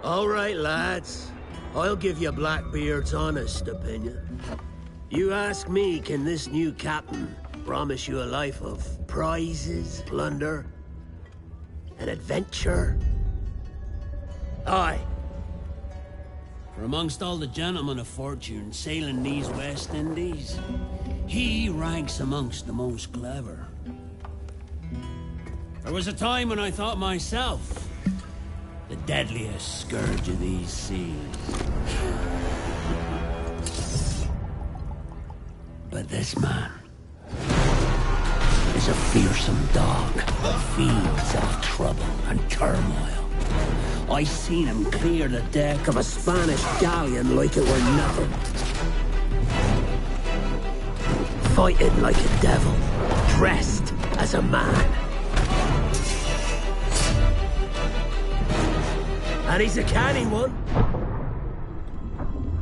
All right, lads. I'll give you Blackbeard's honest opinion. You ask me, can this new captain promise you a life of prizes, plunder, and adventure? Aye. For amongst all the gentlemen of fortune sailing these West Indies, he ranks amongst the most clever. There was a time when I thought myself the deadliest scourge of these seas. But this man is a fearsome dog that feeds off trouble and turmoil. I seen him clear the deck of a Spanish galleon like it were nothing. Fighting like a devil, dressed as a man. And he's a canny one.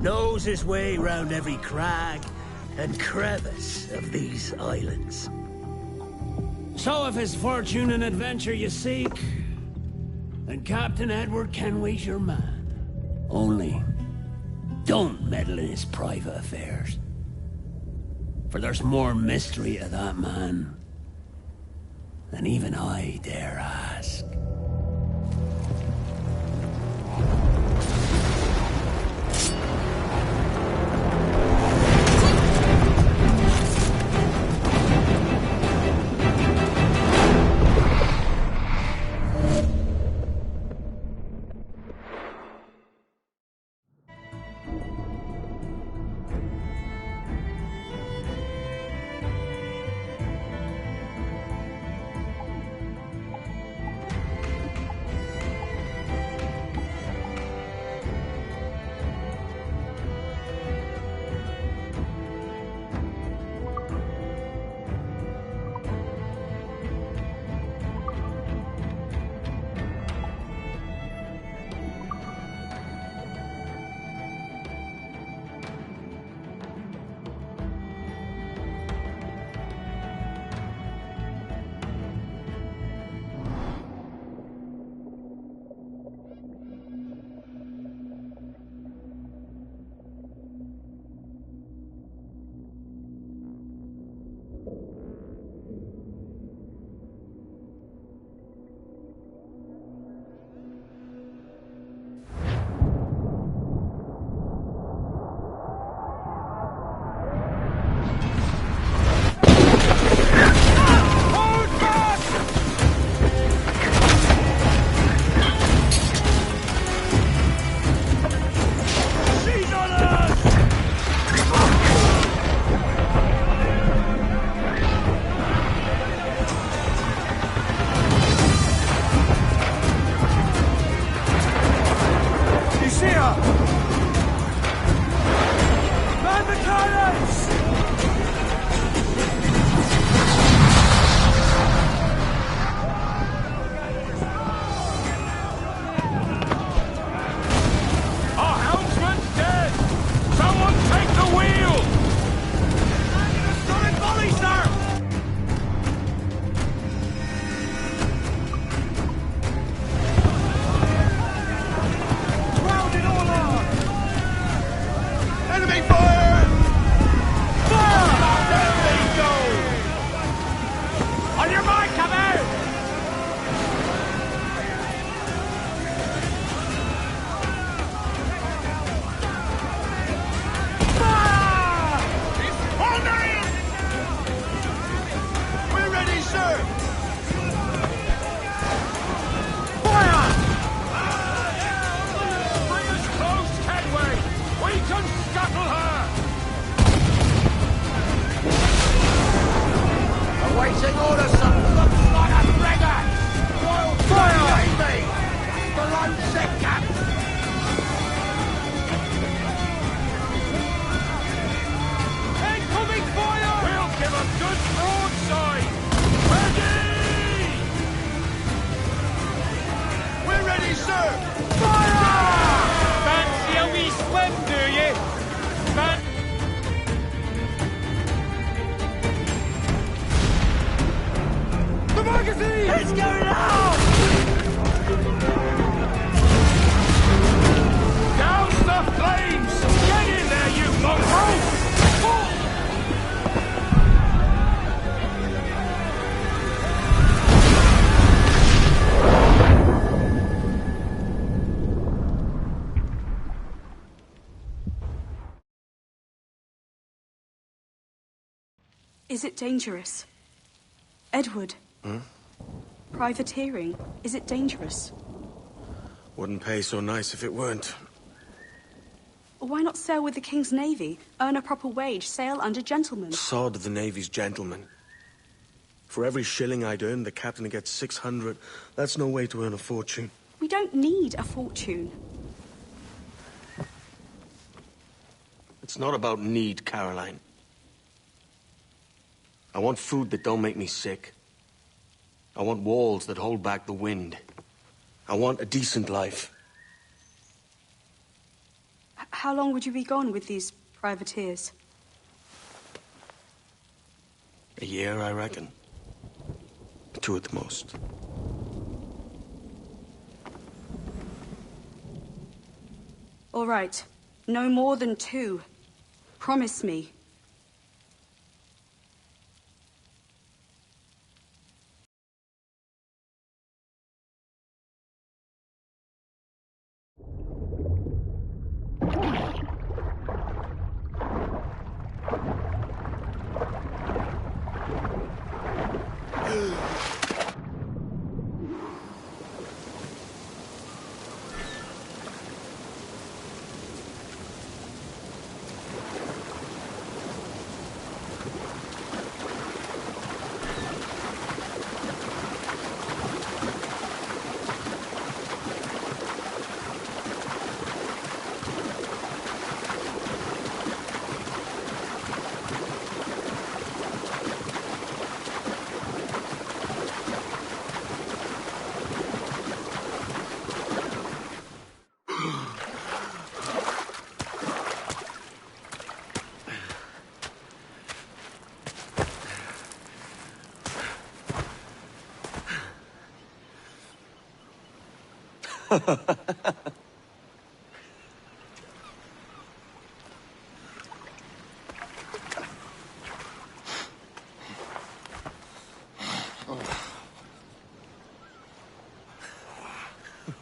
Knows his way round every crag and crevice of these islands. So if it's fortune and adventure you seek, then Captain Edward Kenway's your man. Only, don't meddle in his private affairs. For there's more mystery to that man than even I dare ask. Is it dangerous? Edward? Hmm? Privateering, is it dangerous? Wouldn't pay so nice if it weren't. Why not sail with the King's Navy? Earn a proper wage, sail under gentlemen. Sod the Navy's gentlemen. For every shilling I'd earn, the captain gets 600. That's no way to earn a fortune. We don't need a fortune. It's not about need, Caroline. I want food that don't make me sick. I want walls that hold back the wind. I want a decent life. How long would you be gone with these privateers? A year, I reckon. 2 at the most. All right. No more than 2. Promise me.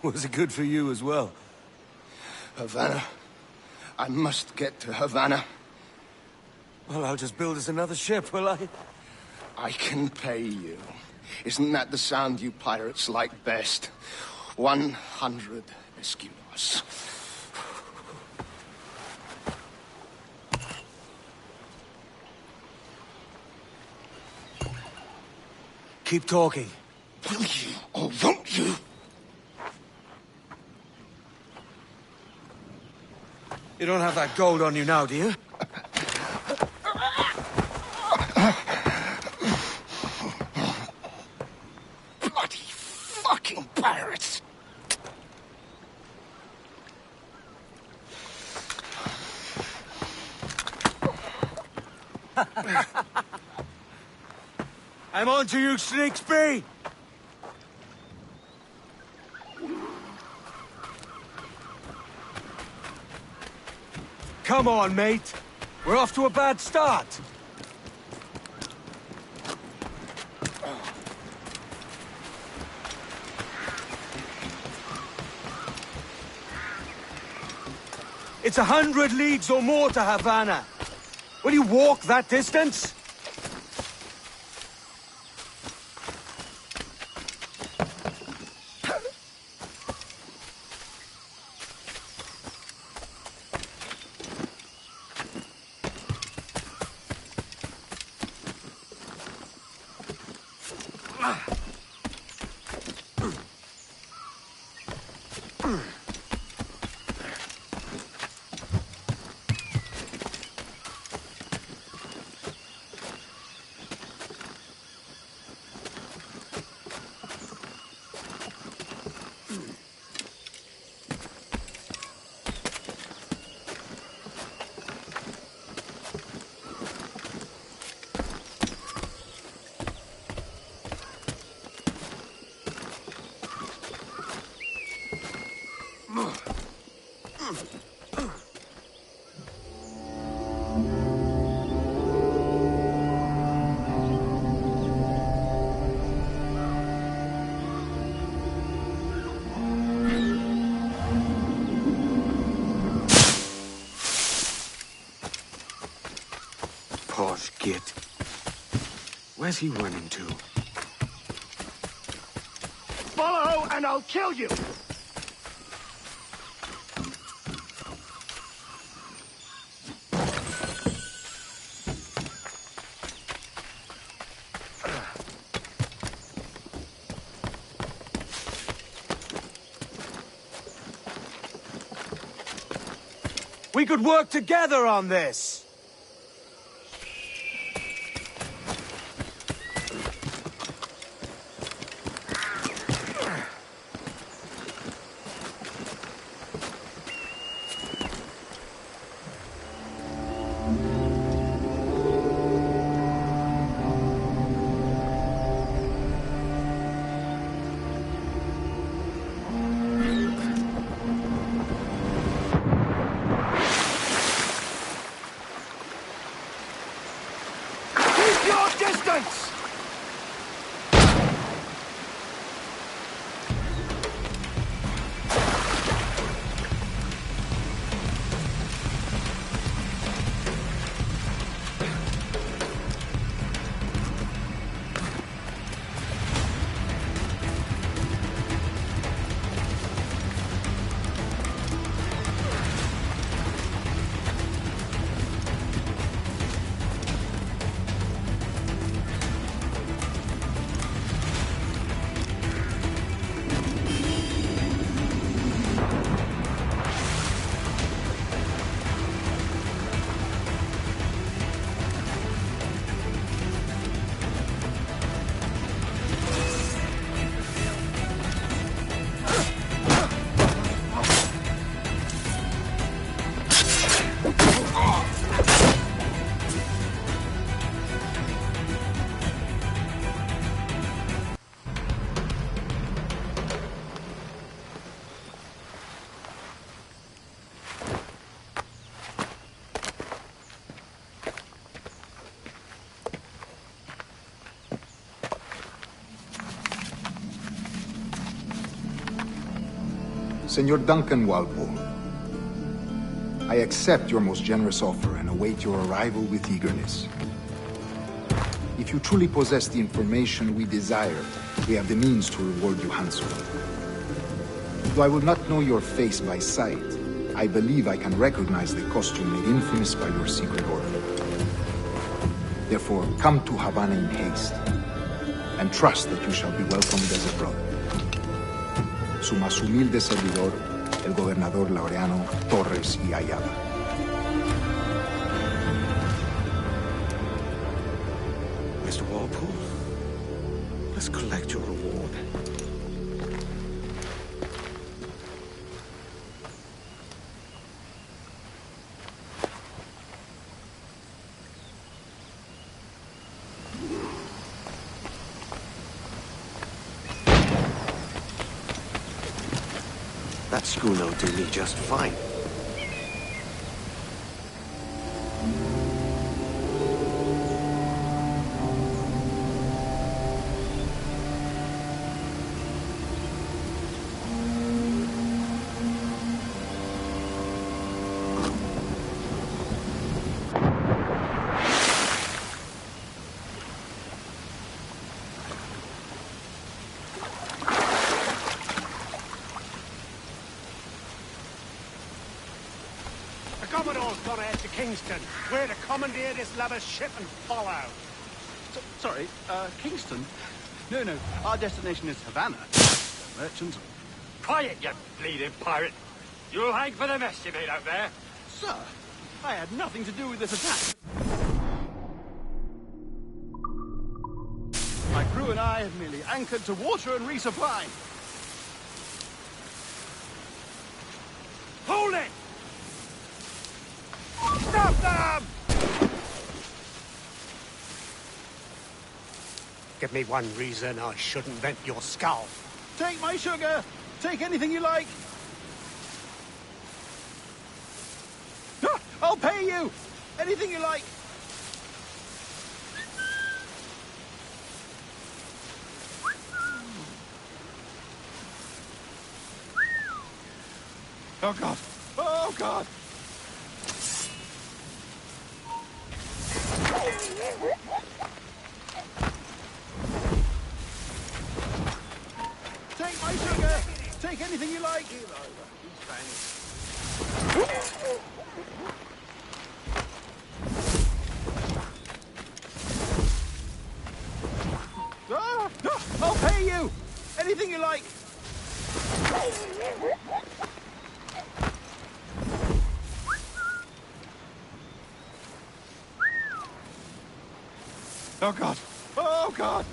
Was it good for you as well? Havana. I must get to Havana. Well, I'll just build us another ship, will I? I can pay you. Isn't that the sound you pirates like best? 100 escudos. Keep talking. Will you or won't you? You don't have that gold on you now, do you? Bloody fucking pirates! I'm on to you, Sneaksby! Come on, mate. We're off to a bad start. It's 100 leagues or more to Havana. Will you walk that distance? Posh git. Where's he running to? Follow, and I'll kill you! We could work together on this! Senor Duncan Walpole, I accept your most generous offer and await your arrival with eagerness. If you truly possess the information we desire, we have the means to reward you handsomely. Though I will not know your face by sight, I believe I can recognize the costume made infamous by your secret order. Therefore, come to Havana in haste, and trust that you shall be welcomed as a brother. Su más humilde servidor, el gobernador Laureano Torres y Ayala. Mr. Walpole, let's collect your reward. That schooner'll do me just fine. Commodore's gone ahead to Kingston. We're to commandeer this lubber's ship and follow. Sorry, Kingston? No, our destination is Havana. Merchants. Quiet, you bleeding pirate. You'll hang for the mess you made out there. Sir, I had nothing to do with this attack. My crew and I have merely anchored to water and resupply. Hold it! Stop them! Give me one reason I shouldn't vent your skull. Take my sugar! Take anything you like! I'll pay you! Anything you like! Oh, God! Oh, God! Take anything you like. Ah, no, I'll pay you. Anything you like. Oh, God. Oh, God.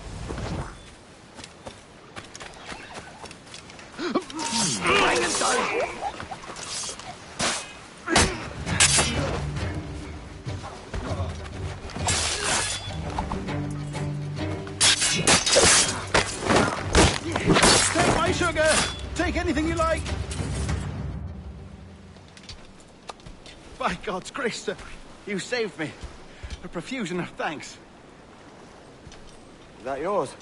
Take my sugar. Take anything you like. By God's grace, sir, you saved me. A profusion of thanks. Is that yours?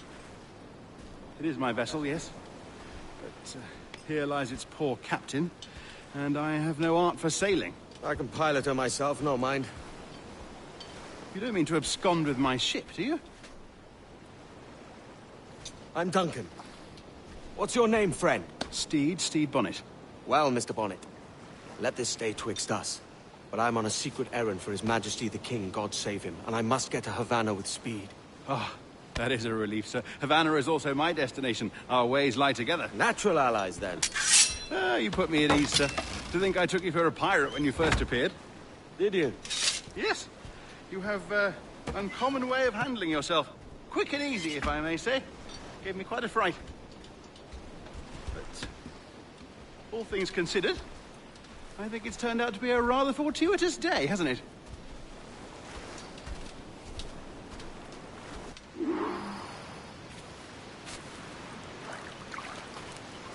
It is my vessel, yes. But here lies its poor captain, and I have no art for sailing. I can pilot her myself, no mind. You don't mean to abscond with my ship, do you? I'm Duncan. What's your name, friend? Stede Bonnet. Well, Mr. Bonnet, let this stay twixt us. But I'm on a secret errand for His Majesty the King, God save him, and I must get to Havana with speed. Ah, that is a relief, sir. Havana is also my destination. Our ways lie together. Natural allies, then. Ah, you put me at ease, sir. To think I took you for a pirate when you first appeared. Did you? Yes. You have uncommon way of handling yourself. Quick and easy, if I may say. Gave me quite a fright. But all things considered, I think it's turned out to be a rather fortuitous day, hasn't it?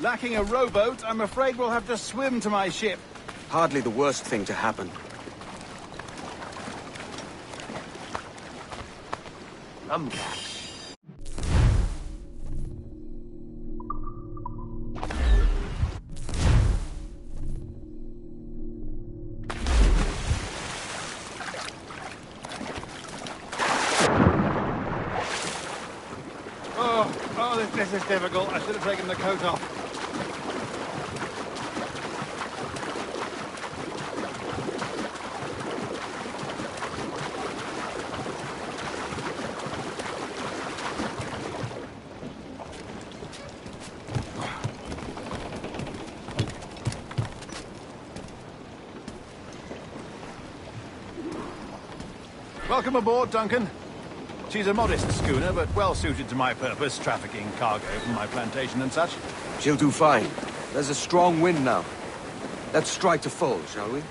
Lacking a rowboat, I'm afraid we'll have to swim to my ship. Hardly the worst thing to happen. Rumcat. Oh, this is difficult. I should have taken the coat off. Welcome aboard, Duncan. She's a modest schooner, but well suited to my purpose, trafficking cargo from my plantation and such. She'll do fine. There's a strong wind now. Let's strike to full, shall we?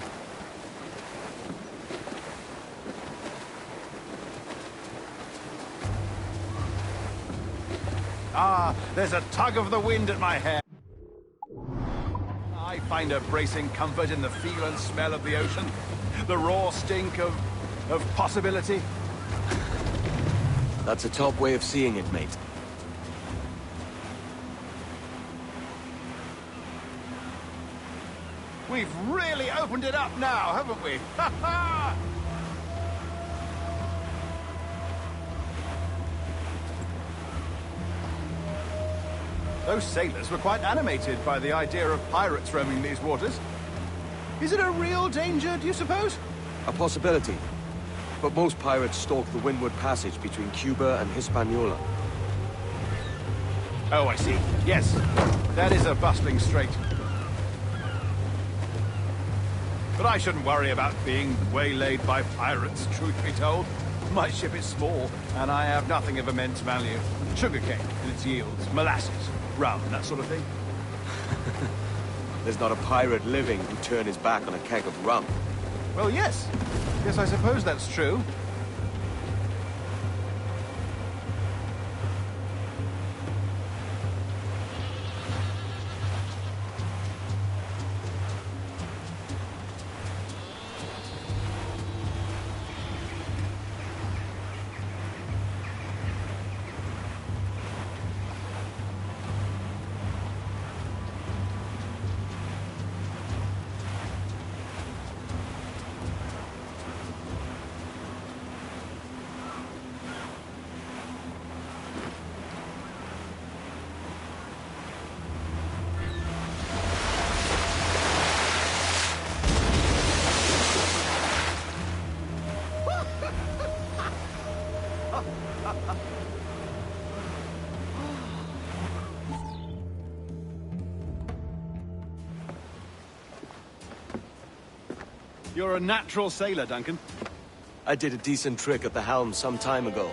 Ah, there's a tug of the wind at my hair. I find a bracing comfort in the feel and smell of the ocean. The raw stink of possibility. That's a top way of seeing it, mate. We've really opened it up now, haven't we? Ha ha! Those sailors were quite animated by the idea of pirates roaming these waters. Is it a real danger, do you suppose? A possibility. But most pirates stalk the windward passage between Cuba and Hispaniola. Oh, I see. Yes, that is a bustling strait. But I shouldn't worry about being waylaid by pirates, truth be told. My ship is small, and I have nothing of immense value. Sugarcane and its yields, molasses, rum, that sort of thing. There's not a pirate living who'd turn his back on a keg of rum. Well, yes. Yes, I suppose that's true. You're a natural sailor, Duncan. I did a decent trick at the helm some time ago.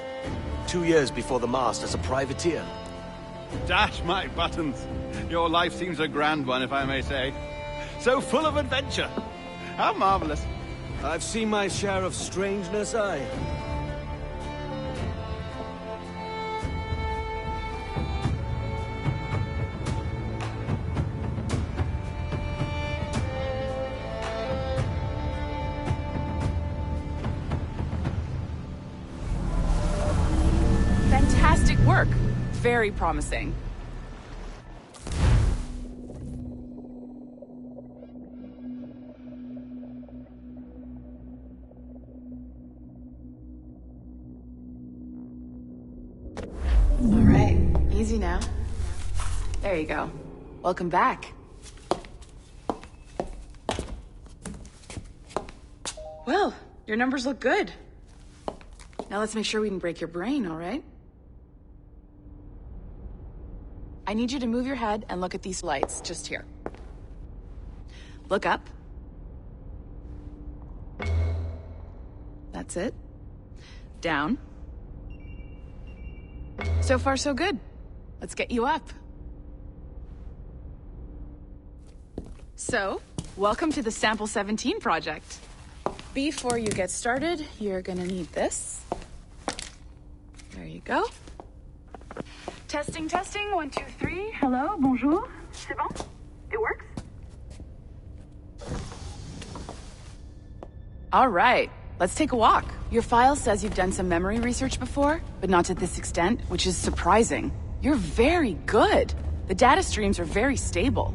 2 years before the mast as a privateer. Dash my buttons. Your life seems a grand one, if I may say. So full of adventure. How marvelous. I've seen my share of strangeness, aye. Fantastic work. Very promising. All right, easy now. There you go. Welcome back. Well, your numbers look good. Now let's make sure we can break your brain, all right? I need you to move your head and look at these lights just here. Look up. That's it. Down. So far, so good. Let's get you up. So, welcome to the Sample 17 project. Before you get started, you're gonna need this. There you go. Testing, testing, 1, 2, 3. Hello, bonjour. C'est bon? It works? All right, let's take a walk. Your file says you've done some memory research before, but not to this extent, which is surprising. You're very good. The data streams are very stable.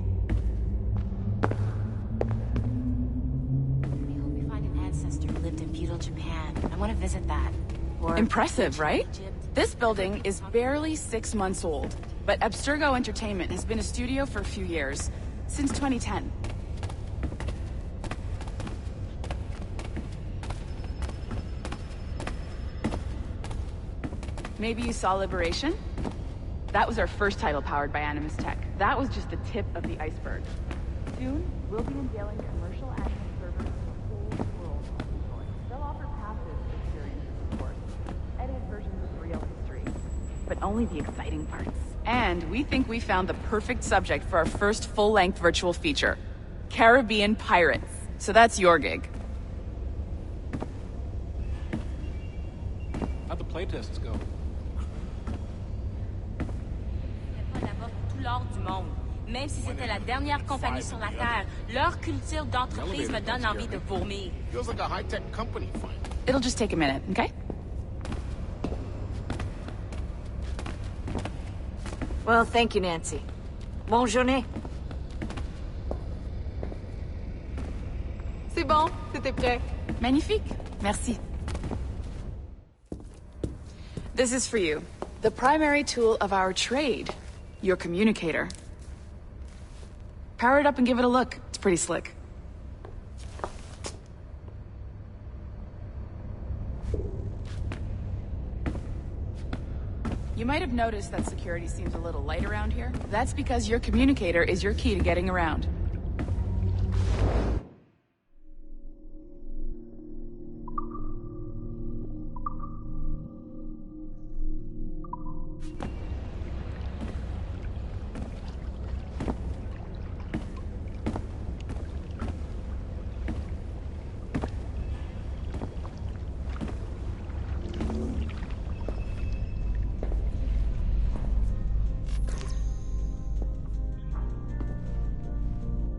We hope we find an ancestor who lived in feudal Japan. I want to visit that. Or impressive, right? Egypt. This building is barely 6 months old, but Abstergo Entertainment has been a studio for a few years, since 2010. Maybe you saw Liberation? That was our first title powered by Animus Tech. That was just the tip of the iceberg. Soon, we'll be unveiling commercial Animus servers to the whole world of Android. They'll offer passive experiences, of course. Edited versions of real history. But only the exciting parts. And we think we found the perfect subject for our first full-length virtual feature. Caribbean Pirates. So that's your gig. How'd the playtests go? L'or du monde. Même si c'était la dernière compagnie sur la Terre, leur culture d'entreprise me donne envie de vomir. Feels like a high-tech company find. It'll just take a minute, okay? Well, thank you, Nancy. Bonne journée. C'est bon, c'était prêt. Magnifique. Merci. This is for you. The primary tool of our trade. Your communicator. Power it up and give it a look. It's pretty slick. You might have noticed that security seems a little light around here. That's because your communicator is your key to getting around.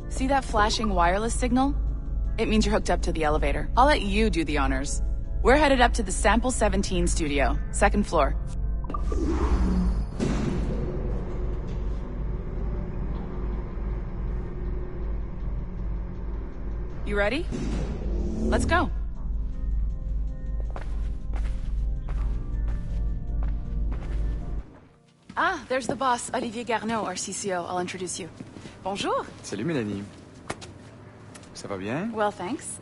See that flashing wireless signal? It means you're hooked up to the elevator. I'll let you do the honors. We're headed up to the Sample 17 studio, 2nd floor. You ready? Let's go. Ah, there's the boss, Olivier Garneau, our CCO. I'll introduce you. Bonjour. Salut Mélanie. Ça va bien? Well, thanks.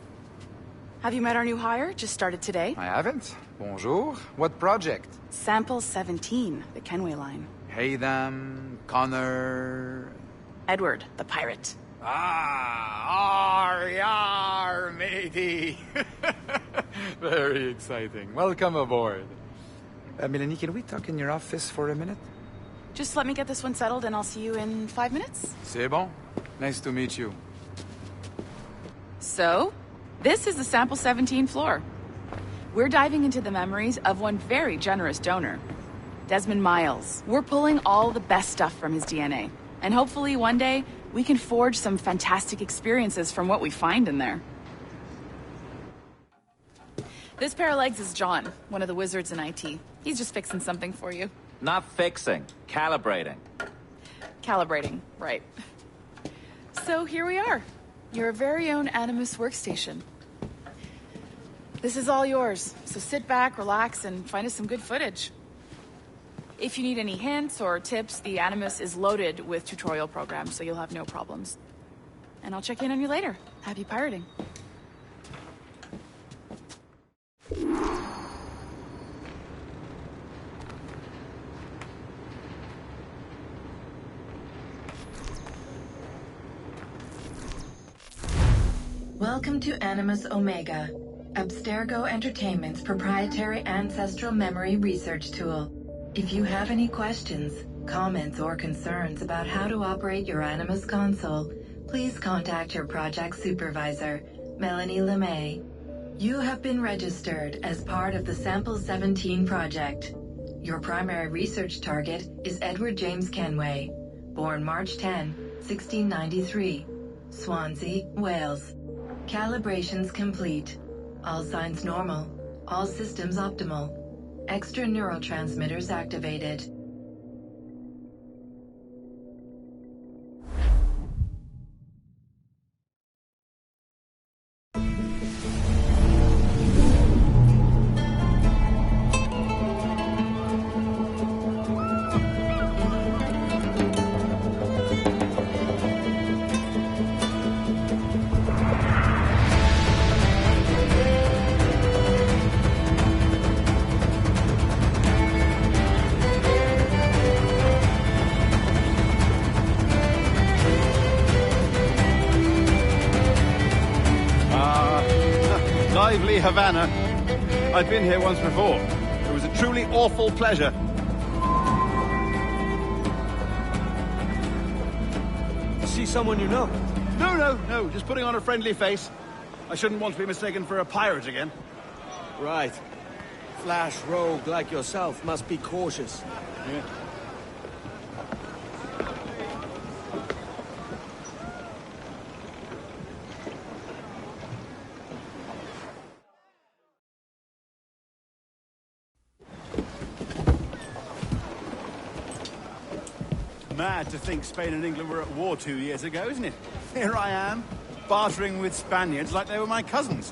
Have you met our new hire? Just started today? I haven't. Bonjour. What project? Sample 17, the Kenway line. Hey them, Connor... Edward, the pirate. Yar, matey. Very exciting. Welcome aboard. Melanie, can we talk in your office for a minute? Just let me get this one settled and I'll see you in 5 minutes. C'est bon. Nice to meet you. So, this is the Sample 17 floor. We're diving into the memories of one very generous donor, Desmond Miles. We're pulling all the best stuff from his DNA. And hopefully one day, we can forge some fantastic experiences from what we find in there. This pair of legs is John, one of the wizards in IT. He's just fixing something for you. Not fixing, calibrating. Calibrating, right. So here we are, your very own Animus workstation. This is all yours, so sit back, relax, and find us some good footage. If you need any hints or tips, the Animus is loaded with tutorial programs, so you'll have no problems. And I'll check in on you later. Happy pirating. Welcome to Animus Omega, Abstergo Entertainment's proprietary ancestral memory research tool. If you have any questions, comments, or concerns about how to operate your Animus console, please contact your project supervisor, Melanie LeMay. You have been registered as part of the Sample 17 project. Your primary research target is Edward James Kenway, born March 10, 1693, Swansea, Wales. Calibrations complete. All signs normal. All systems optimal. Extra neurotransmitters activated. Lively Havana. I've been here once before. It was a truly awful pleasure. See someone you know? No. Just putting on a friendly face. I shouldn't want to be mistaken for a pirate again. Right. Flash rogue like yourself must be cautious. Yeah. Mad to think Spain and England were at war 2 years ago, isn't it? Here I am, bartering with Spaniards like they were my cousins.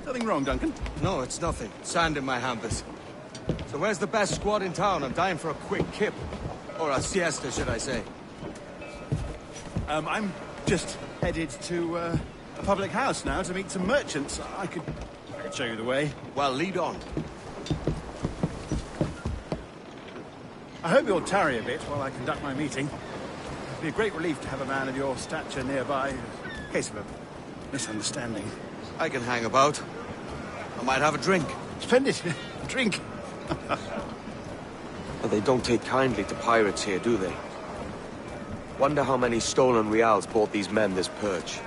Nothing wrong, Duncan? No, it's nothing. Sand in my hampers. So where's the best squad in town? I'm dying for a quick kip. Or a siesta, should I say. I'm just headed to a public house now to meet some merchants. I could show you the way. Well, lead on. I hope you'll tarry a bit while I conduct my meeting. It'd be a great relief to have a man of your stature nearby, in case of a misunderstanding. I can hang about. I might have a drink. Splendid. A drink. But they don't take kindly to pirates here, do they? Wonder how many stolen reals bought these men this perch.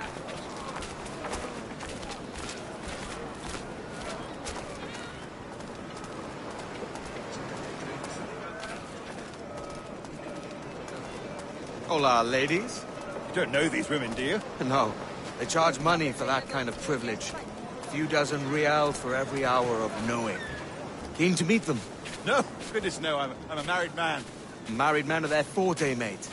Hola, ladies. You don't know these women, do you? No. They charge money for that kind of privilege. A few dozen reals for every hour of knowing. Keen to meet them? No, goodness no, I'm a married man. Married men are their forte, mate.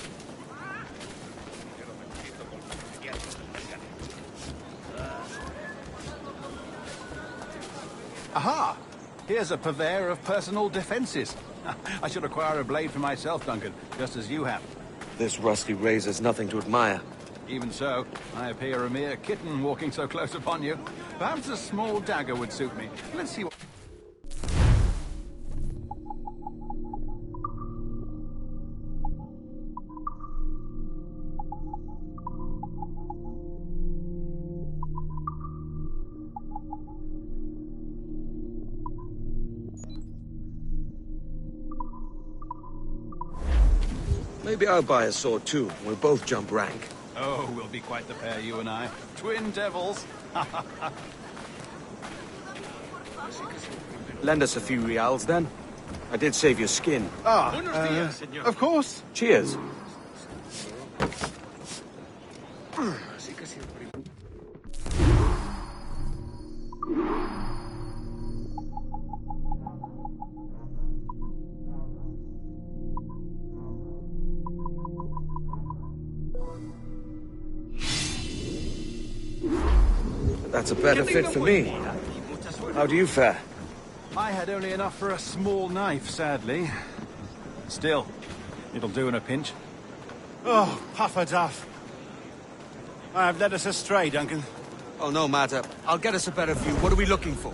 Aha! Here's a purveyor of personal defenses. I should acquire a blade for myself, Duncan, just as you have. This rusty razor's nothing to admire. Even so, I appear a mere kitten walking so close upon you. Perhaps a small dagger would suit me. Let's see what... Maybe I'll buy a sword too. We'll both jump rank. Oh, we'll be quite the pair, you and I. Twin devils. Lend us a few reals, then. I did save your skin. Of course. Cheers. That's a better fit for me. How do you fare? I had only enough for a small knife, sadly. Still, it'll do in a pinch. Oh, puffer duff. I have led us astray, Duncan. Oh, no matter. I'll get us a better view. What are we looking for?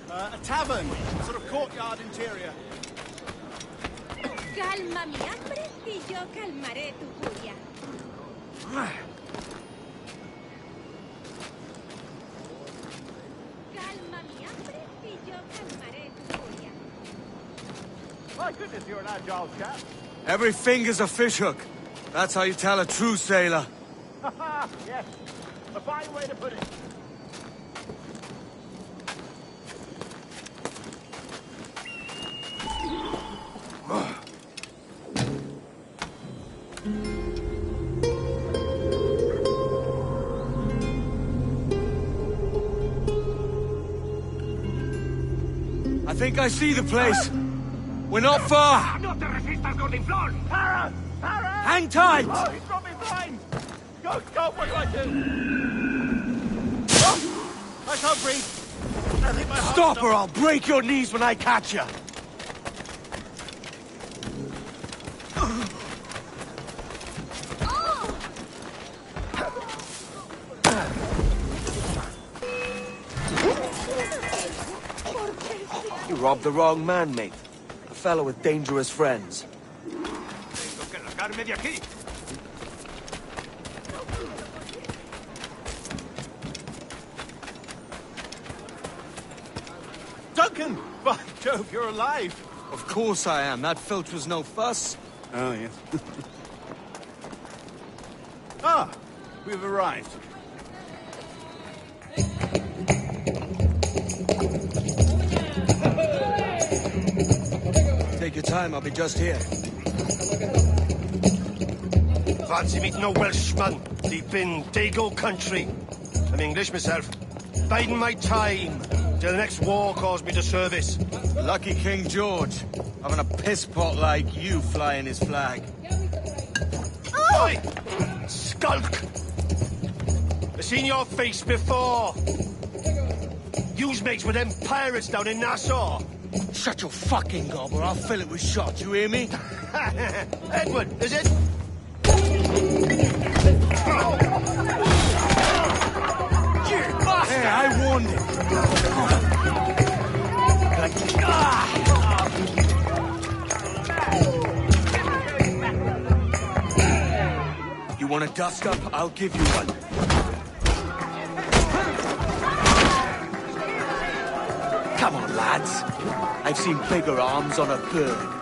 A tavern. A sort of courtyard interior. Calma mi hambre y yo calmaré tu furia. My goodness, you're an agile chap. Every finger's a fishhook. That's how you tell a true sailor. Yes, a fine way to put it. I think I see the place. We're not far. No te resistas, Gordinflón! Para! Para! Hang tight! Oh, he's got me blind! Go, what do I do? Oh, I can't breathe. I think my heart Stop or I'll break your knees when I catch you. You robbed the wrong man, mate. A fellow with dangerous friends. Duncan! By Jove, you're alive! Of course I am. That filch was no fuss. Oh, yes. Ah! We've arrived. Take your time, I'll be just here. Fancy meeting a Welshman deep in Dago country. I'm English myself. Biding my time till the next war calls me to service. Lucky King George, having a piss pot like you flying his flag. Oi! Skulk! I've seen your face before. You's mates with them pirates down in Nassau. Shut your fucking gob or I'll fill it with shot, you hear me? Edward, is it? You bastard! Yeah, I warned him. You want a dust up? I'll give you one. Come on, lads. I've seen bigger arms on a bird.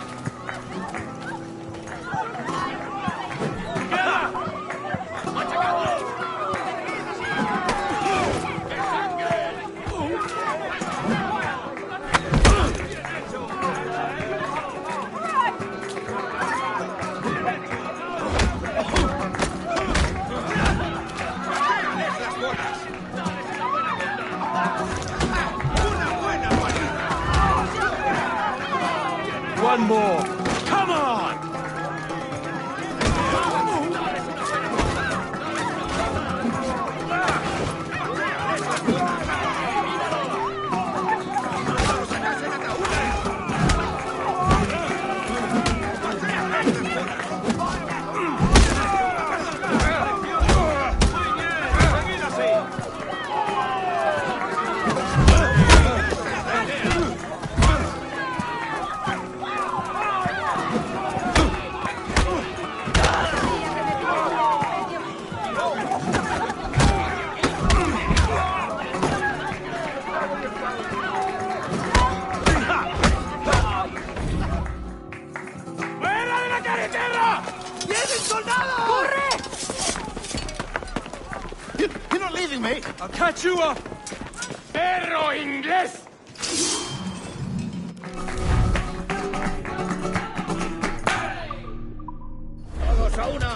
One more. Come on! I'll catch you up! ¡Perro inglés! ¡Todos a una!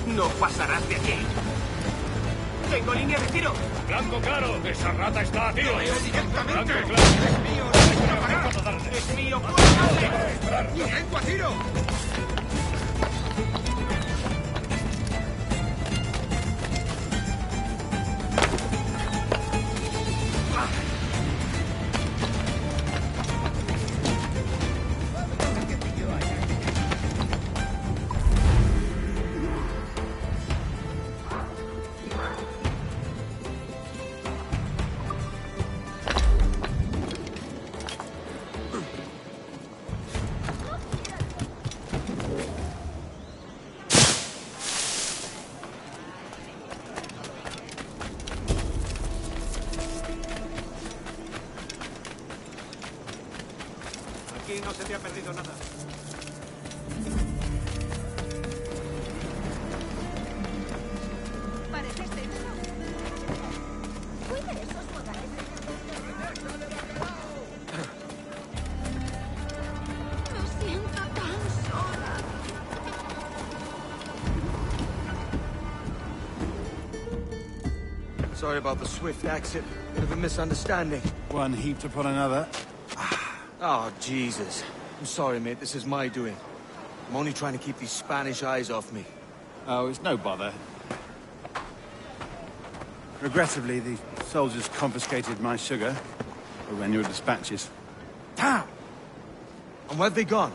No pasarás de aquí. Tengo línea de tiro. ¡Blanco claro! ¡Esa rata está a tiro! ¡Lo veo directamente! ¡Blanco claro! ¡Es mío! ¡Es mío! ¡Tengo a tiro! Aquí no se te ha perdido nada. Parece extenso. Cuide esos modales. Me siento tan sola. Sorry about the swift exit. Bit of a misunderstanding. One heaped upon another. Oh, Jesus. I'm sorry, mate. This is my doing. I'm only trying to keep these Spanish eyes off me. Oh, it's no bother. Regrettably, the soldiers confiscated my sugar when your dispatches. Damn! And where've they gone?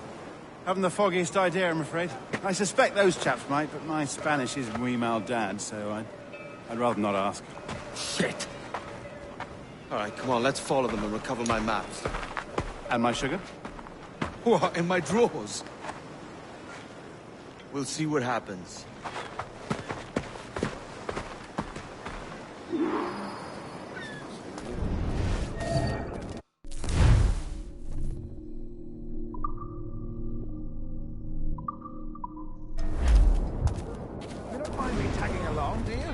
Haven't the foggiest idea, I'm afraid. I suspect those chaps might, but my Spanish is muy mal dad, so I'd rather not ask. Shit! All right, come on, let's follow them and recover my maps. And my sugar? What, in my drawers? We'll see what happens. You don't mind me tagging along, do you?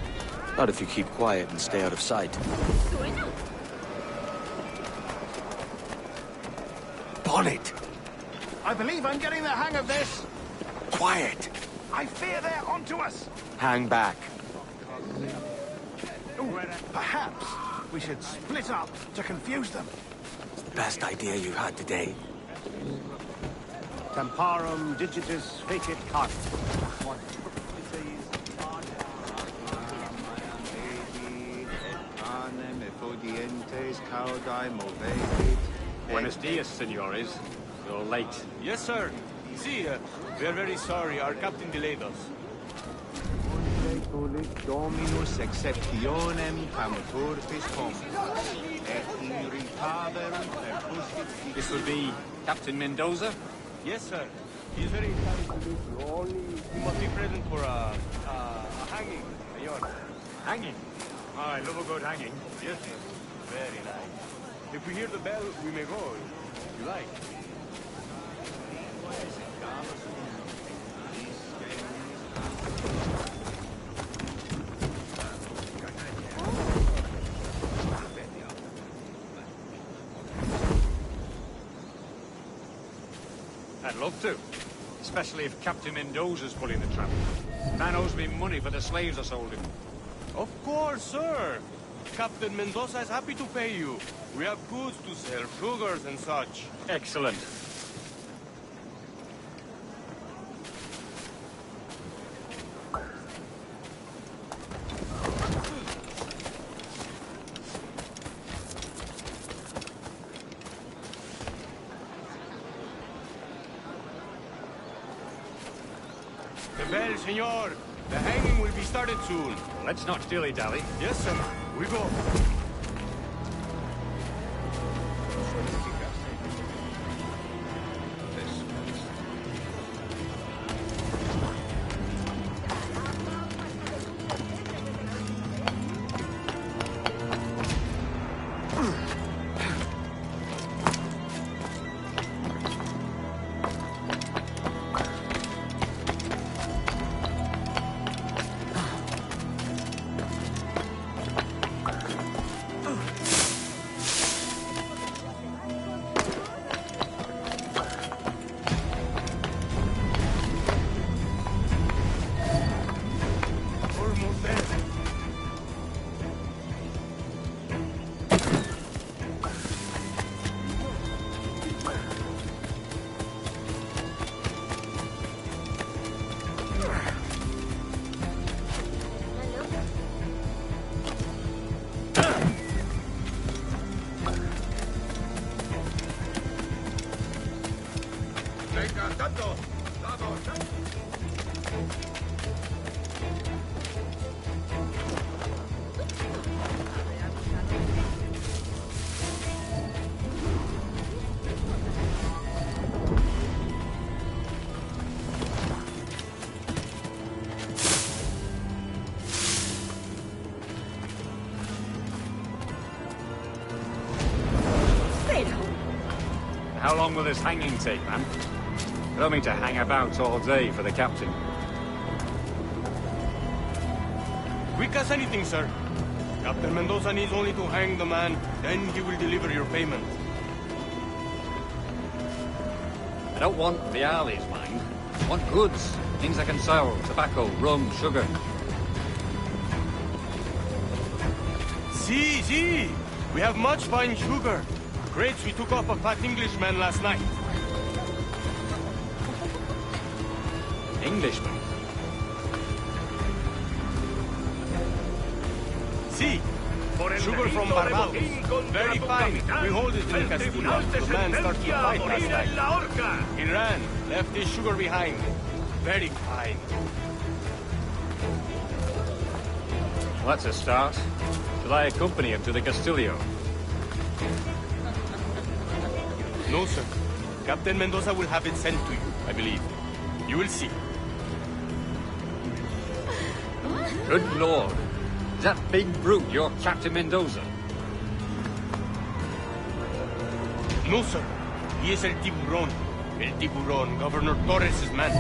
Not if you keep quiet and stay out of sight. Bonnet! I believe I'm getting the hang of this. Quiet! I fear they're onto us. Hang back. Ooh, perhaps we should split up to confuse them. It's the best idea you've had today. Temparum digitis fecit cart. Buenos dias, senores. You're late. Yes, sir. See, we are very sorry. Our captain delayed us. Dominus exceptionem camturtis et in repaverum percussit. This would be Captain Mendoza? Yes, sir. He is very excited to do so. Only you must be present for a hanging, senor. Hanging? Oh, I love a good hanging. Yes, sir. Very nice. If we hear the bell, we may go, if you like. I'd love to. Especially if Captain Mendoza's pulling the trap. Man owes me money for the slaves I sold him. Of course, sir. Captain Mendoza is happy to pay you. We have goods to sell, sugars and such. Excellent. The bell, senor. The hanging will be started soon. Let's not dilly-dally. Yes, sir. We go. Venga, tanto. Vamos. How long will this hanging take, man? You don't mean to hang about all day for the captain. Quick as anything, sir. Captain Mendoza needs only to hang the man, then he will deliver your payment. I don't want reales, mind. I want goods. Things I can sell. Tobacco, rum, sugar. See. We have much fine sugar. Crates we took off a fat Englishman last night. Englishman? See, sugar from Barbados. Very fine. We hold it in Castilla. The man started to fight last night. He ran, left his sugar behind. Very fine. Well, that's a start. Shall I accompany him to the Castillo? No, sir. Captain Mendoza will have it sent to you, I believe. You will see. Good Lord. Is that big brute your Captain Mendoza? No, sir. He is El Tiburón. El Tiburón, Governor Torres' man.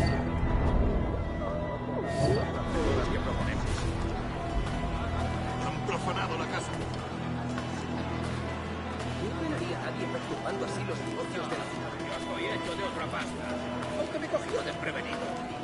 Han profanado la casa. No vería a nadie perturbando así los negocios de la ciudad. Yo estoy hecho de otra pasta. Aunque me cogió desprevenido.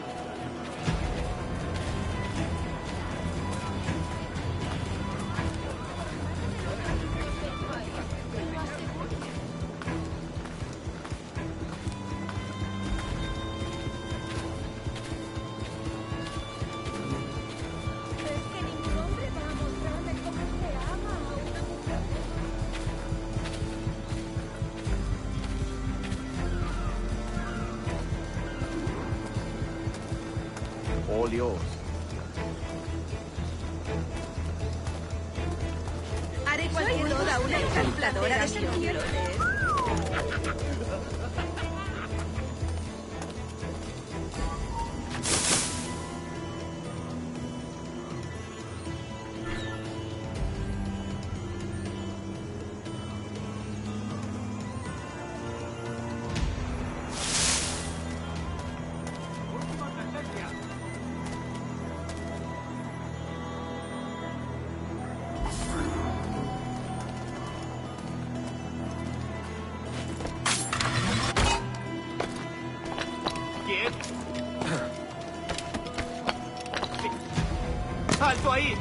All yours. Haré cualquier toda una encantadora de seguidores. ¡Alto ahí!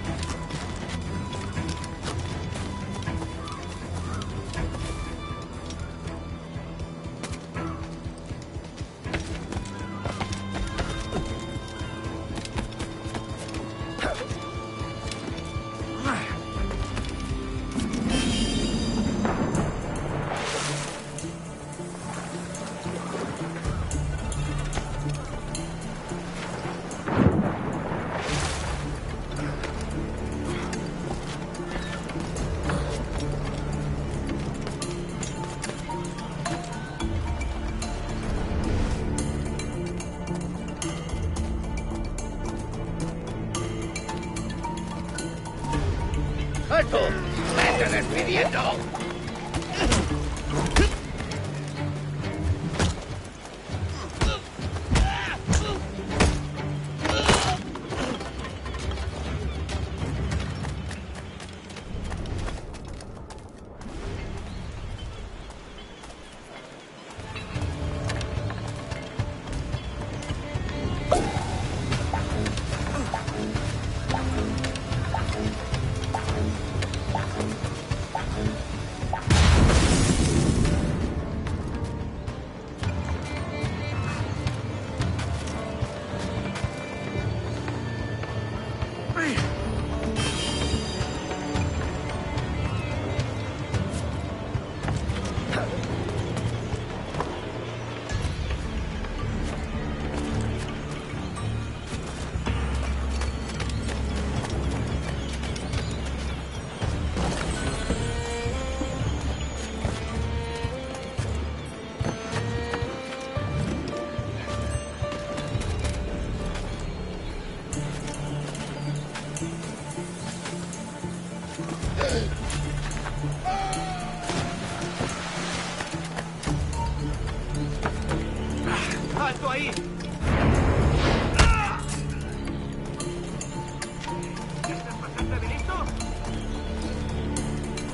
¡Alto! ¡Vete despidiendo!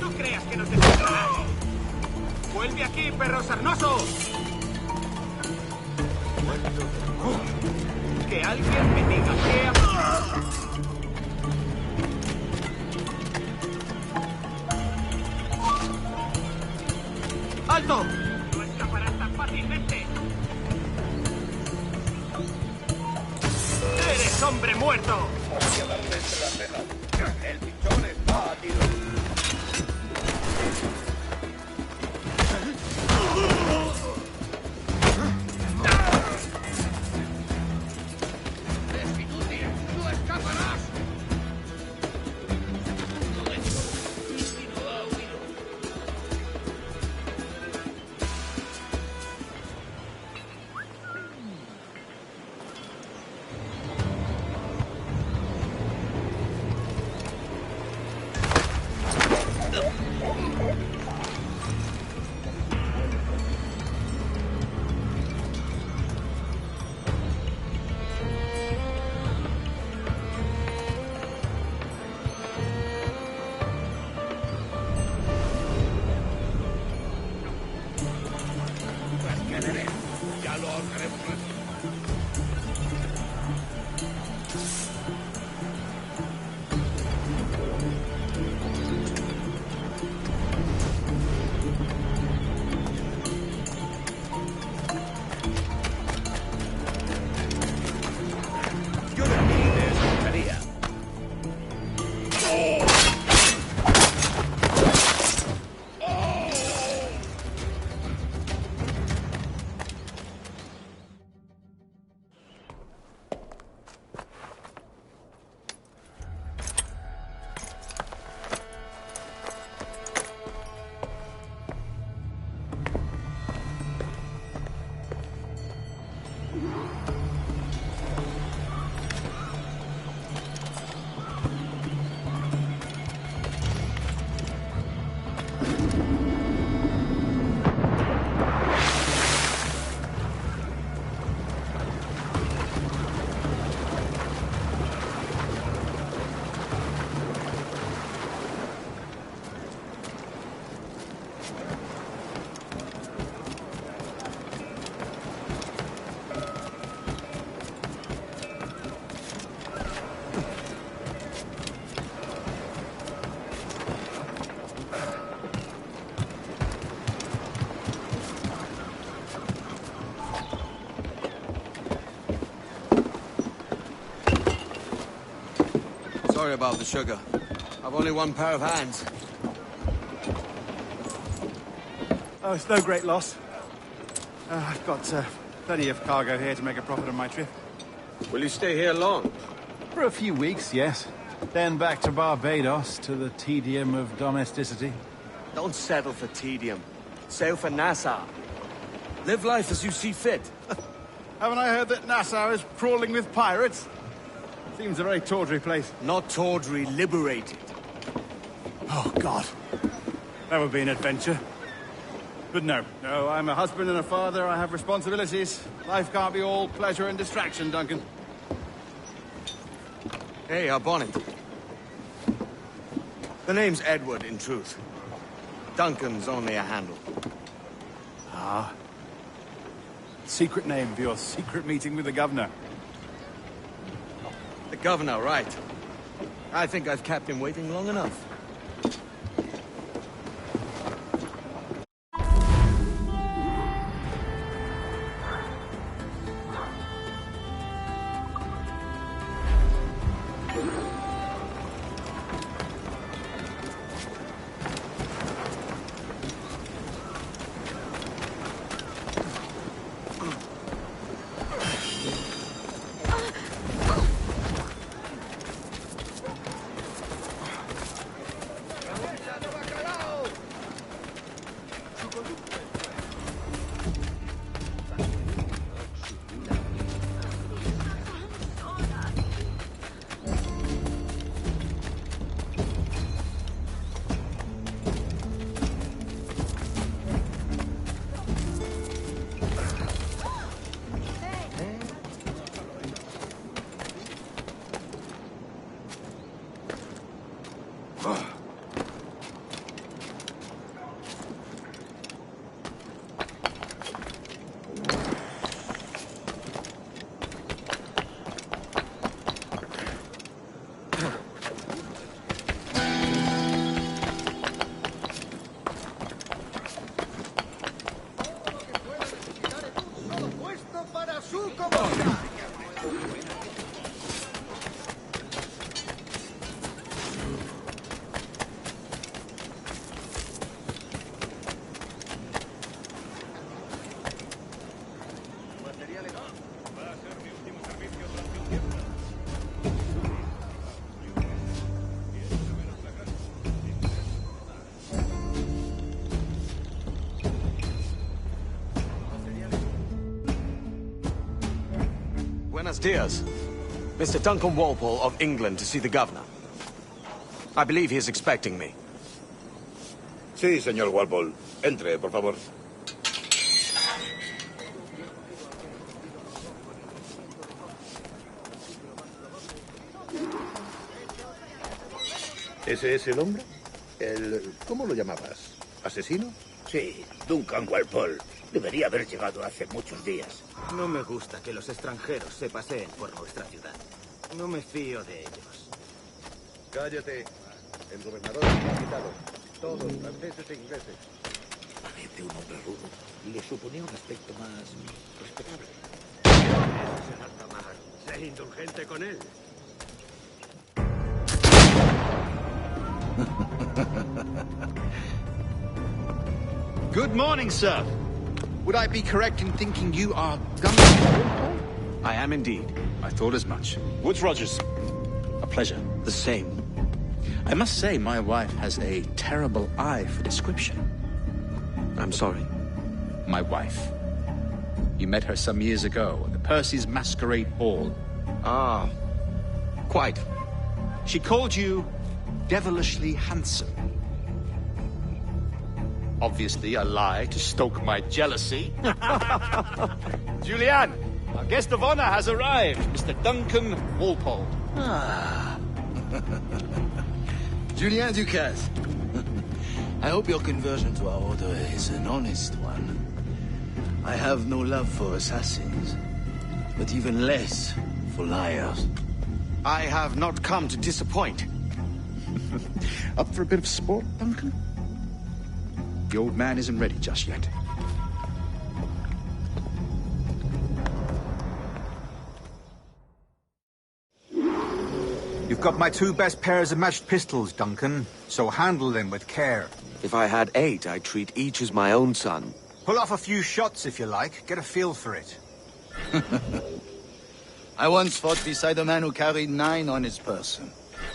¿No creas que nos destruirás? ¡Vuelve aquí, perro sarnoso! Que alguien me diga qué... ¡Alto! No escaparás tan fácilmente. ¡Eres hombre muerto! Voy a darle entre las cejas. El pichón está a tiro. ¡Destituti! ¡No escaparás! Ya lo haremos. Yo de aquí te escucharía. Sorry about the sugar. I've only one pair of hands. Oh, it's no great loss. I've got plenty of cargo here to make a profit on my trip. Will you stay here long? For a few weeks, yes. Then back to Barbados, to the tedium of domesticity. Don't settle for tedium. Sail for Nassau. Live life as you see fit. Haven't I heard that Nassau is crawling with pirates? Seems a very tawdry place. Not tawdry, liberated. Oh, God. That would be an adventure. But no, I'm a husband and a father. I have responsibilities. Life can't be all pleasure and distraction, Duncan. Hey, our bonnet. The name's Edward, in truth. Duncan's only a handle. Ah. Secret name for your secret meeting with the governor. The governor, right. I think I've kept him waiting long enough. Buenos dias. Mr. Duncan Walpole of England to see the governor. I believe he is expecting me. Sí, señor Walpole. Entre, por favor. ¿Ese es el hombre? ¿Cómo lo llamabas? ¿Asesino? Sí, Duncan Walpole. Debería haber llegado hace muchos días. No me gusta que los extranjeros se paseen por nuestra ciudad. No me fío de ellos. Cállate. El gobernador ha invitado. Todos, franceses e ingleses. Parece un hombre rudo y le suponía un aspecto más respetable. Ese es el alta mar. Sé indulgente con él. Good morning, sir. Would I be correct in thinking you are Duncan? I am indeed. I thought as much. Woods Rogers. A pleasure. The same. I must say, my wife has a terrible eye for description. I'm sorry. My wife. You met her some years ago at the Percy's Masquerade Ball. Ah, quite. She called you devilishly handsome. Obviously a lie to stoke my jealousy. Julianne, our guest of honor has arrived, Mr. Duncan Walpole. Ah. Julien Ducasse. I hope your conversion to our order is an honest one. I have no love for assassins, but even less for liars. I have not come to disappoint. Up for a bit of sport, Duncan? The old man isn't ready just yet. You've got my 2 best pairs of matched pistols, Duncan, so handle them with care. If I had 8, I'd treat each as my own son. Pull off a few shots if you like. Get a feel for it. I once fought beside a man who carried 9 on his person.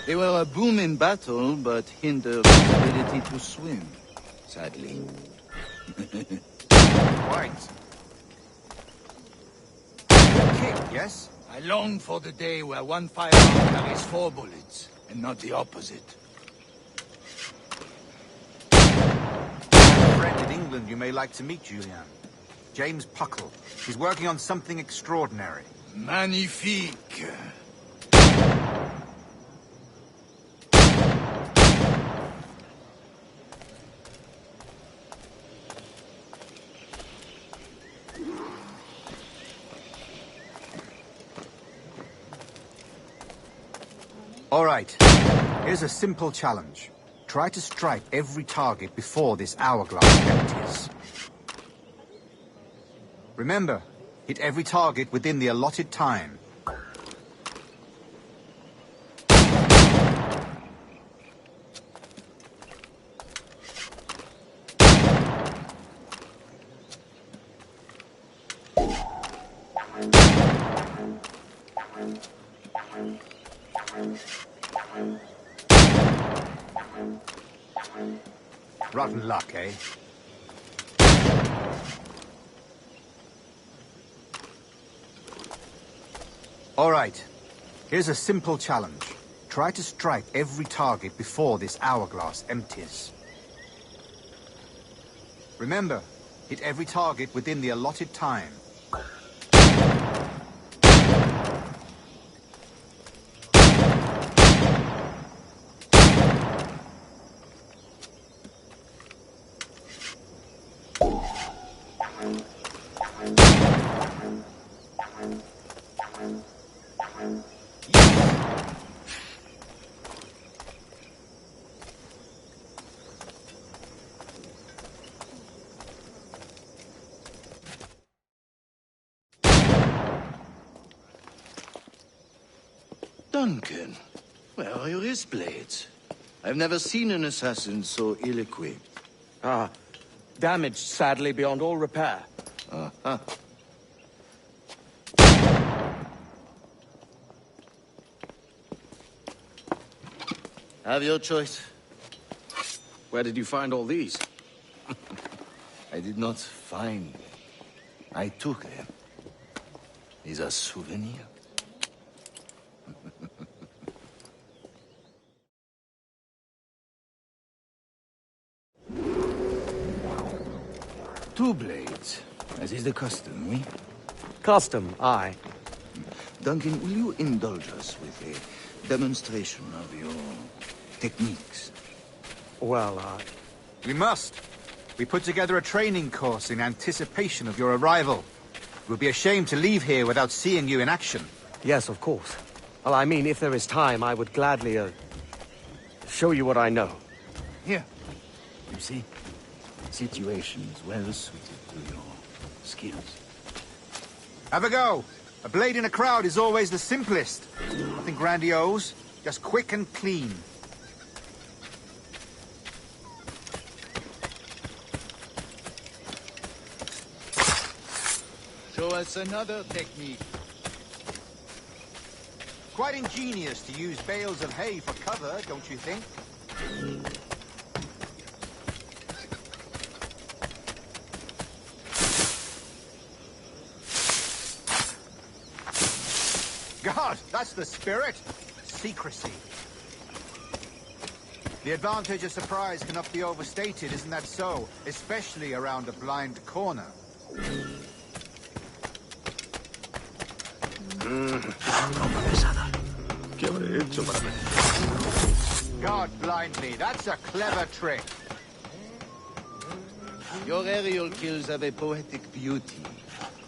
They were a boom in battle, but hindered his ability to swim. Sadly. Right. Kick, yes? I long for the day where one firearm carries 4 bullets, and not the opposite. A friend in England you may like to meet, Julian. James Puckle. He's working on something extraordinary. Magnifique. All right. Here's a simple challenge. Try to strike every target before this hourglass empties. Remember, hit every target within the allotted time. Rotten luck, eh? All right. Here's a simple challenge. Try to strike every target before this hourglass empties. Remember, hit every target within the allotted time. Duncan, where are your wrist blades? I've never seen an assassin so ill-equipped. Damaged, sadly, beyond all repair. Uh-huh. Have your choice. Where did you find all these? I did not find them. I took them. These are souvenirs. Two blades, as is the custom, oui? Custom, aye. Duncan, will you indulge us with a demonstration of your techniques? Well, We must. We put together a training course in anticipation of your arrival. It would be a shame to leave here without seeing you in action. Yes, of course. Well, I mean, if there is time, I would gladly, show you what I know. Here. You see? Situations well suited to your skills. Have a go. A blade in a crowd is always the simplest. Nothing grandiose, just quick and clean. Show us another technique. Quite ingenious to use bales of hay for cover, don't you think? God, that's the spirit. Secrecy. The advantage of surprise cannot be overstated, isn't that so? Especially around a blind corner. God blind me, that's a clever trick. Your aerial kills have a poetic beauty,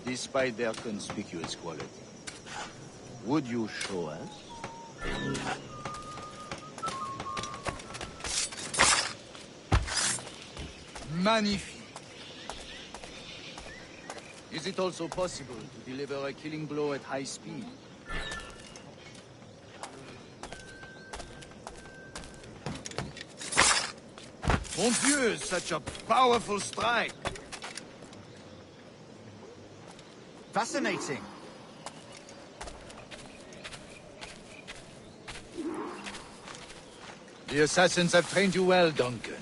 despite their conspicuous quality. Would you show us? Magnifique. Is it also possible to deliver a killing blow at high speed? Mon Dieu, such a powerful strike! Fascinating. The assassins have trained you well, Duncan.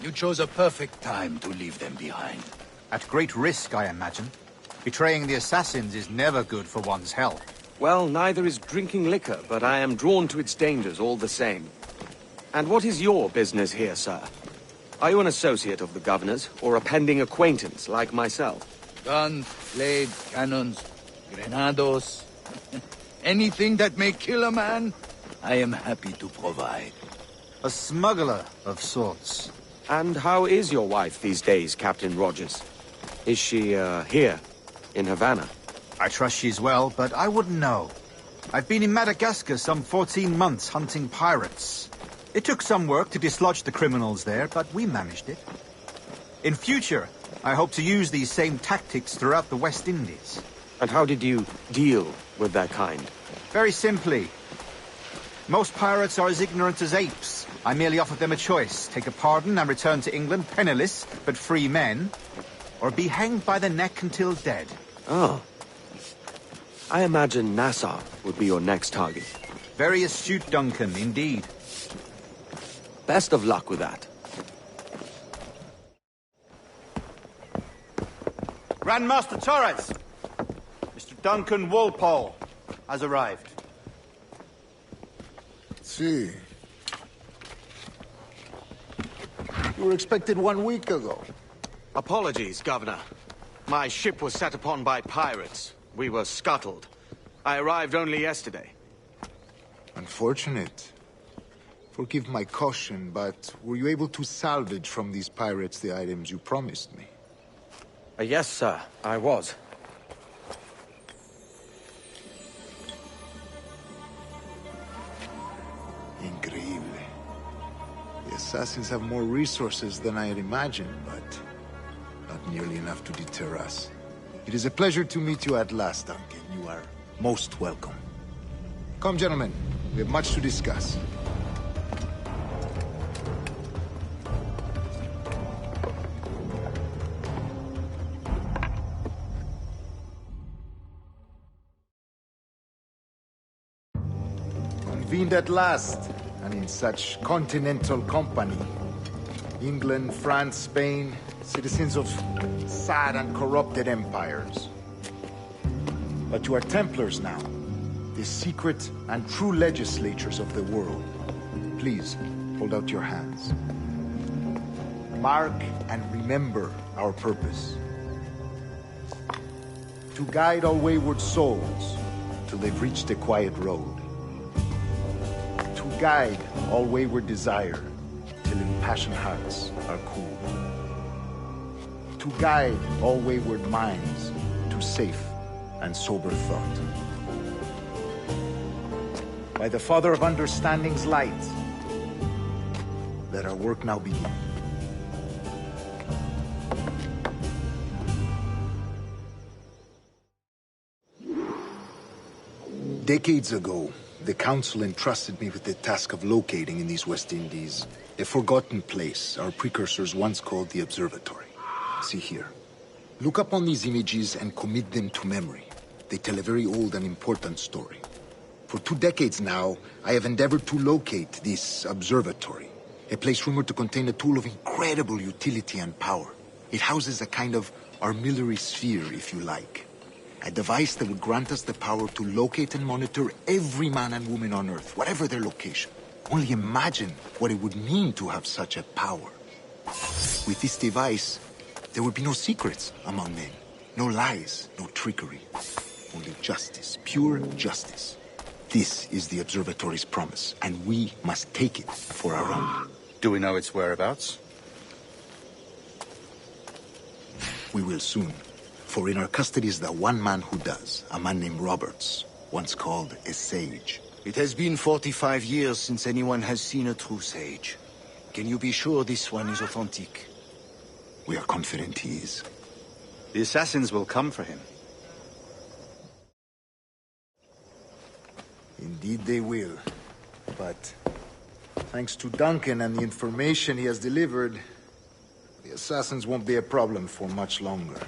You chose a perfect time to leave them behind. At great risk, I imagine. Betraying the assassins is never good for one's health. Well, neither is drinking liquor, but I am drawn to its dangers all the same. And what is your business here, sir? Are you an associate of the governor's, or a pending acquaintance like myself? Guns, blades, cannons, grenados. Anything that may kill a man, I am happy to provide. A smuggler of sorts. And how is your wife these days, Captain Rogers? Is she, here, in Havana? I trust she's well, but I wouldn't know. I've been in Madagascar some 14 months hunting pirates. It took some work to dislodge the criminals there, but we managed it. In future, I hope to use these same tactics throughout the West Indies. And how did you deal with that kind? Very simply. Most pirates are as ignorant as apes. I merely offered them a choice. Take a pardon and return to England penniless, but free men, or be hanged by the neck until dead. Oh. I imagine Nassau would be your next target. Very astute, Duncan, indeed. Best of luck with that. Grand Master Torres! Mr. Duncan Walpole has arrived. See. You were expected 1 week ago. Apologies, Governor. My ship was set upon by pirates. We were scuttled. I arrived only yesterday. Unfortunate. Forgive my caution, but were you able to salvage from these pirates the items you promised me? Yes, sir, I was. Increíble. The assassins have more resources than I had imagined, but not nearly enough to deter us. It is a pleasure to meet you at last, Duncan. You are most welcome. Come, gentlemen. We have much to discuss. Convened at last, and in such continental company. England, France, Spain, citizens of sad and corrupted empires. But you are Templars now, the secret and true legislators of the world. Please, hold out your hands. Mark and remember our purpose. To guide all wayward souls till they've reached the quiet road. To guide all wayward desire till impassioned hearts are cooled. To guide all wayward minds to safe and sober thought. By the Father of Understanding's light, let our work now begin. Decades ago, the Council entrusted me with the task of locating in these West Indies a forgotten place our precursors once called the Observatory. See here. Look up on these images and commit them to memory. They tell a very old and important story. For 2 decades now, I have endeavored to locate this observatory, a place rumored to contain a tool of incredible utility and power. It houses a kind of armillary sphere, if you like. A device that would grant us the power to locate and monitor every man and woman on Earth, whatever their location. Only imagine what it would mean to have such a power. With this device, there would be no secrets among men, no lies, no trickery. Only justice, pure justice. This is the Observatory's promise, and we must take it for our own. Do we know its whereabouts? We will soon. For in our custody is the one man who does, a man named Roberts, once called a sage. It has been 45 years since anyone has seen a true sage. Can you be sure this one is authentic? We are confident he is. The assassins will come for him. Indeed they will. But thanks to Duncan and the information he has delivered, the assassins won't be a problem for much longer.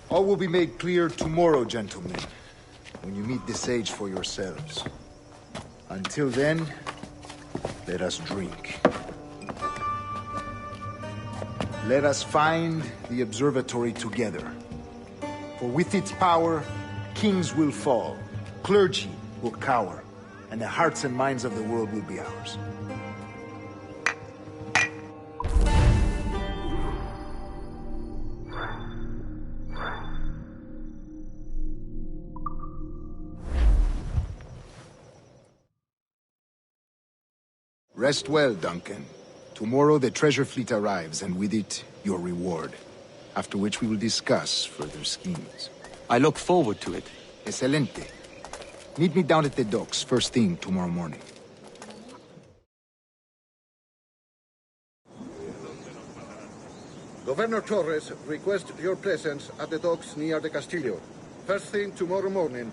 All will be made clear tomorrow, gentlemen, when you meet the sage for yourselves. Until then, let us drink. Let us find the observatory together. For with its power, kings will fall, clergy will cower, and the hearts and minds of the world will be ours. Rest well, Duncan. Tomorrow the treasure fleet arrives, and with it, your reward. After which we will discuss further schemes. I look forward to it. Excelente. Meet me down at the docks first thing tomorrow morning. Governor Torres requests your presence at the docks near the Castillo. First thing tomorrow morning,